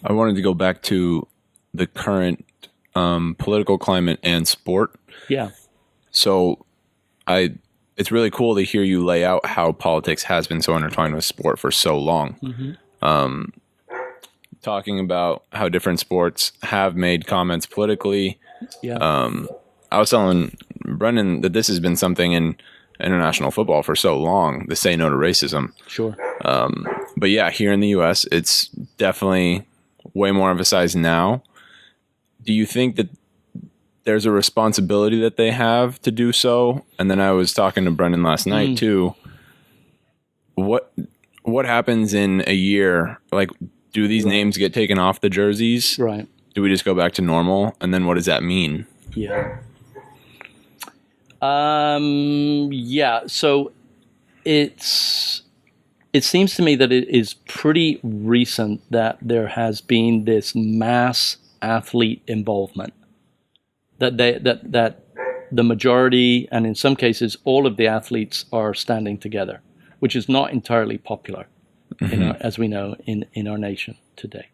I wanted to go back to the current political climate and sport. Yeah. So it's really cool to hear you lay out how politics has been so intertwined with sport for so long. Mm-hmm. Talking about how different sports have made comments politically. Yeah. I was telling Brendan that this has been something in international football for so long, the say no to racism. Sure. But yeah, here in the U.S., it's definitely way more emphasized now. Do you think that there's a responsibility that they have to do so? And then I was talking to Brendan last night too. What happens in a year? Like, do these names get taken off the jerseys? Right. Do we just go back to normal? And then what does that mean? Yeah. Yeah. So it seems to me that it is pretty recent that there has been this mass athlete involvement. That the majority, and in some cases all of the athletes, are standing together, which is not entirely popular, as we know, in our nation today.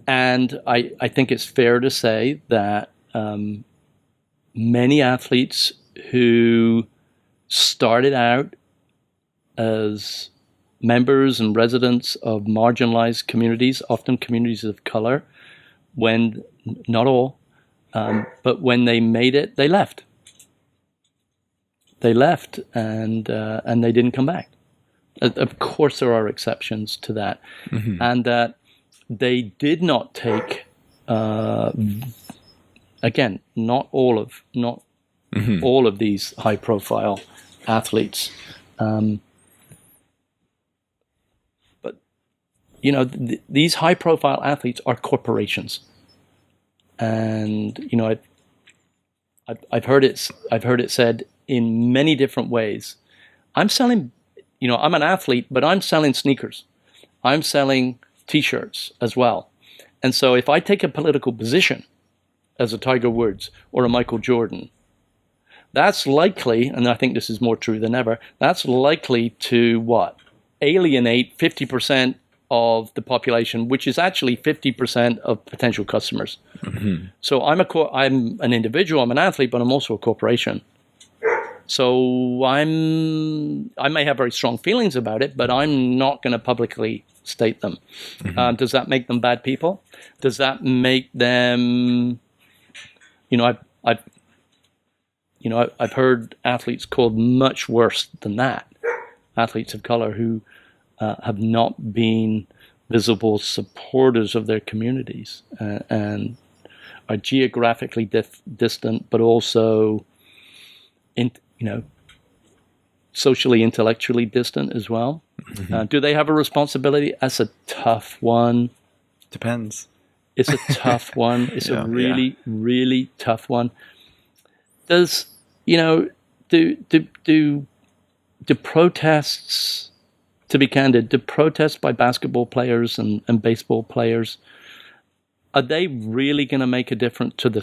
And I think it's fair to say that many athletes who started out as members and residents of marginalized communities, often communities of color, when, not all, but when they made it, they left. They left and they didn't come back. Of course, there are exceptions to that, and that they did not take. Again, not all of these high-profile athletes, but these high-profile athletes are corporations, and I've heard it said in many different ways. I'm selling, I'm an athlete, but I'm selling sneakers. I'm selling T-shirts as well. And so if I take a political position as a Tiger Woods or a Michael Jordan, that's likely, and I think this is more true than ever, that's likely to what? Alienate 50% of the population, which is actually 50% of potential customers. So I'm an individual, I'm an athlete, but I'm also a corporation. So I may have very strong feelings about it, but I'm not going to publicly state them. Does that make them bad people? Does that make them, I've heard athletes called much worse than that. Athletes of color who have not been visible supporters of their communities and are geographically distant, but also socially, intellectually distant as well. Do they have a responsibility? That's a tough one. Depends. It's a tough one. It's a really, really tough one. Does, do protests, to be candid, do protests by basketball players and baseball players, are they really going to make a difference to the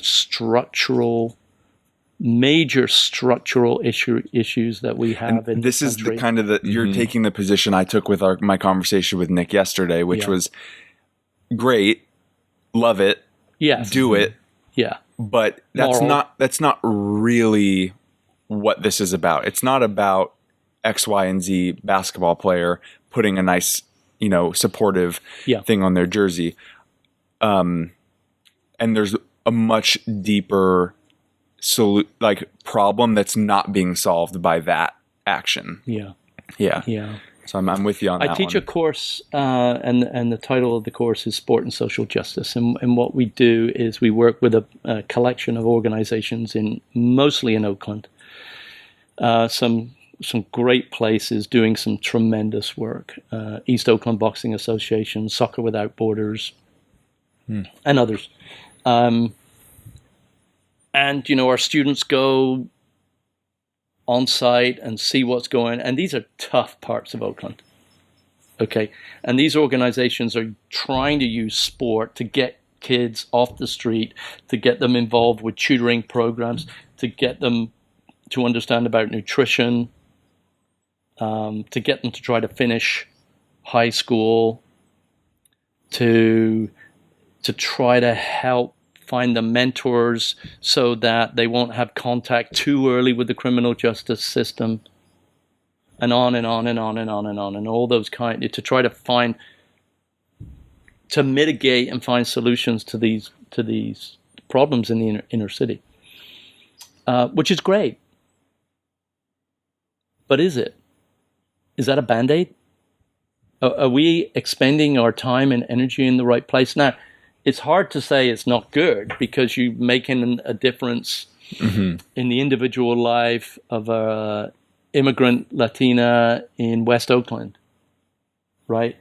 major structural issues that we have in this this country? country? Is the kind of you're taking the position I took with my conversation with Nick yesterday, which was great, love it, do it, but that's not really what this is about. It's not about X, Y, and Z basketball player putting a nice, supportive thing on their jersey. And there's a much deeper problem that's not being solved by that action. Yeah. So I'm with you on that one. I teach a course, and the title of the course is Sport and Social Justice. And what we do is we work with a collection of organizations mostly in Oakland. Some great places doing some tremendous work. East Oakland Boxing Association, Soccer Without Borders, and others. And, our students go on site and see what's going on. And these are tough parts of Oakland. Okay. And these organizations are trying to use sport to get kids off the street, to get them involved with tutoring programs, to get them to understand about nutrition, to get them to try to finish high school, to try to help find the mentors so that they won't have contact too early with the criminal justice system, and on and on and on and on and on, and all those to try to mitigate and find solutions to these problems in the inner city, which is great. But is that a Band-Aid? Are we expending our time and energy in the right place? Now, it's hard to say it's not good, because you're making a difference in the individual life of a immigrant Latina in West Oakland, right?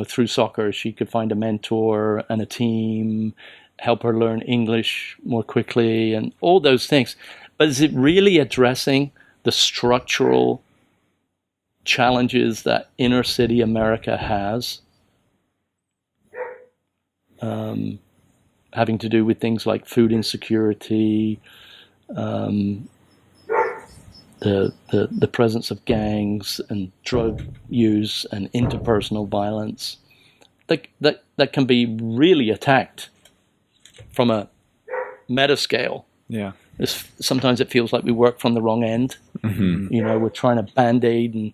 Through soccer, she could find a mentor and a team, help her learn English more quickly, and all those things. But is it really addressing the structural challenges that inner city America has, having to do with things like food insecurity, the presence of gangs and drug use and interpersonal violence that can be really attacked from a meta scale? Yeah. Sometimes it feels like we work from the wrong end. We're trying to Band-Aid and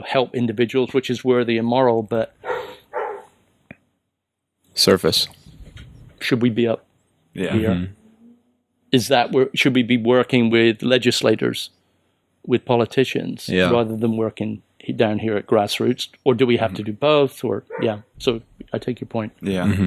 help individuals, which is worthy and moral, but surface. Should we be up here? Is that should we be working with legislators, with politicians, rather than working down here at grassroots? Or do we have to do both? So I take your point. Yeah.